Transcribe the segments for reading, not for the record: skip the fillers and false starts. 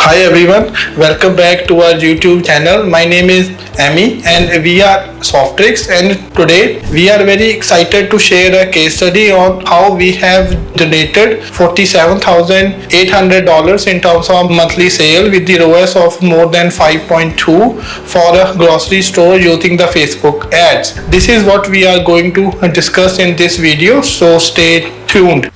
Hi everyone, welcome back to our YouTube channel. My name is Amy and we are Softrix, and today we are very excited to share a case study on how we have donated $47,800 in terms of monthly sale with the ROAS of more than 5.2 for a grocery store using the Facebook ads. This is what we are going to discuss in this video, so stay tuned.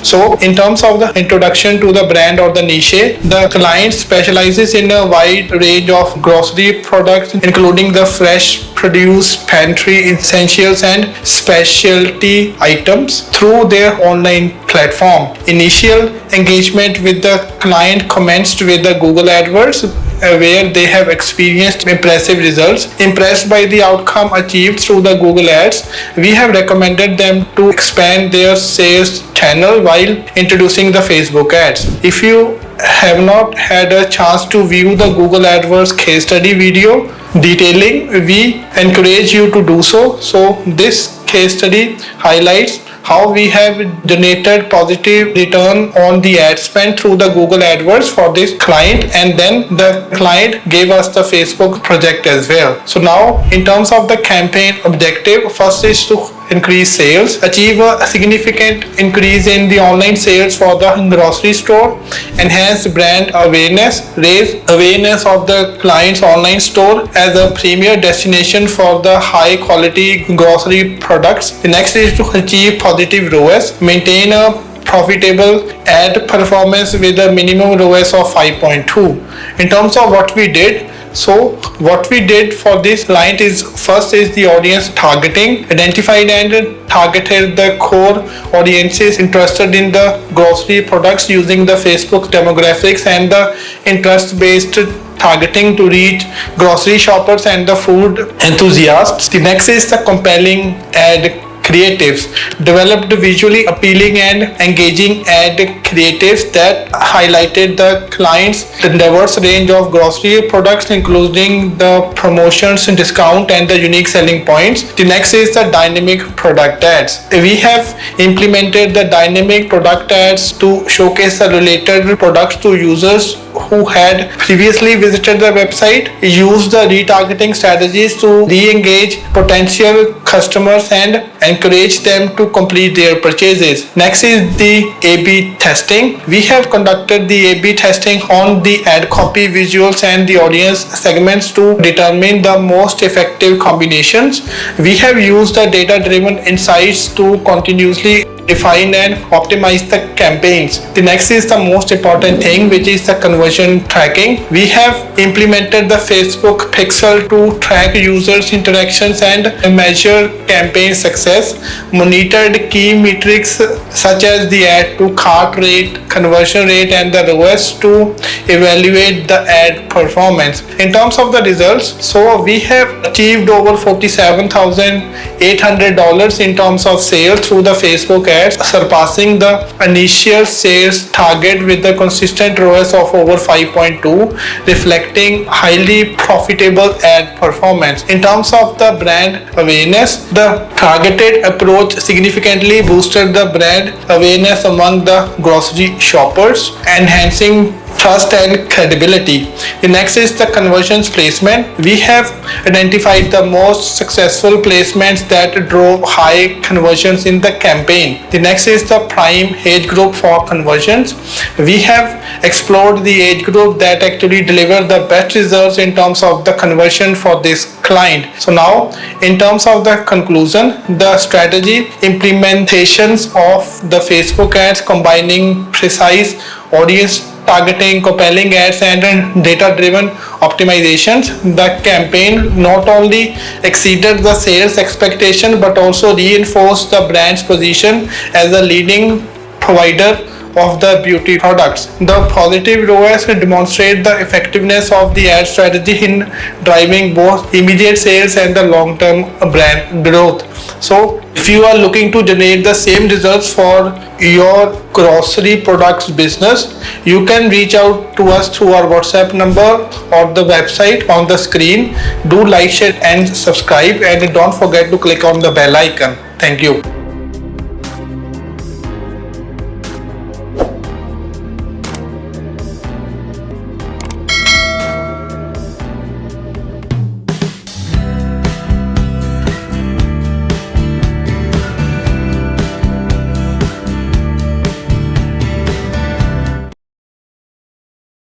So in terms of the introduction to the brand or the niche, the client specializes in a wide range of grocery products, including the fresh produce, pantry essentials and specialty items through their online platform. Initial engagement with the client commenced with the Google AdWords, where they have experienced impressive results. Impressed by the outcome achieved through the Google Ads, we have recommended them to expand their sales channel while introducing the Facebook ads. If you have not had a chance to view the Google AdWords case study video detailing, we encourage you to do so. So this case study highlights how we have donated positive return on the ad spend through the Google AdWords for this client, and then the client gave us the Facebook project as well. So now in terms of the campaign objective, first is to increase sales, achieve a significant increase in the online sales for the grocery store, enhance brand awareness, raise awareness of the client's online store as a premier destination for the high quality grocery products. The next is to achieve positive ROAS, maintain a profitable ad performance with a minimum ROAS of 5.2. In terms of what we did, so what we did for this client is, first is the audience targeting, identified and targeted the core audiences interested in the grocery products using the Facebook demographics and the interest-based targeting to reach grocery shoppers and the food enthusiasts. The next is the compelling ad creatives, developed visually appealing and engaging ad creatives that highlighted the client's diverse range of grocery products, including the promotions and discount and the unique selling points. The next is the dynamic product ads. We have implemented the dynamic product ads to showcase the related products to users who had previously visited the website, use the retargeting strategies to re-engage potential customers and encourage them to complete their purchases. Next is the A/B testing. We have conducted the A/B testing on the ad copy, visuals and the audience segments to determine the most effective combinations. We have used the data-driven insights to continuously define and optimize the campaigns. The next is the most important thing, which is the conversion tracking. We have implemented the Facebook Pixel to track users' interactions and measure campaign success, monitored key metrics such as the add to cart rate, conversion rate and the ROAS to evaluate the ad performance. In terms of the results, so we have achieved over $47,800 in terms of sales through the Facebook ads, surpassing the initial sales target with the consistent ROAS of over 5.2, reflecting highly profitable ad performance. In terms of the brand awareness, the targeted approach significantly boosted the brand awareness among the grocery shoppers, enhancing trust and credibility. The next is the conversions placement. We have identified the most successful placements that drove high conversions in the campaign. The next is the prime age group for conversions. We have explored the age group that actually deliver the best results in terms of the conversion for this client. So now in terms of the conclusion, the strategy implementations of the Facebook ads combining precise audience targeting, compelling ads and data-driven optimizations, the campaign not only exceeded the sales expectation but also reinforced the brand's position as a leading provider of the beauty products. The positive ROAS demonstrate the effectiveness of the ad strategy in driving both immediate sales and the long-term brand growth. So if you are looking to generate the same results for your grocery products business, you can reach out to us through our WhatsApp number or the website on the screen. Do like, share and subscribe, and don't forget to click on the bell icon. Thank you.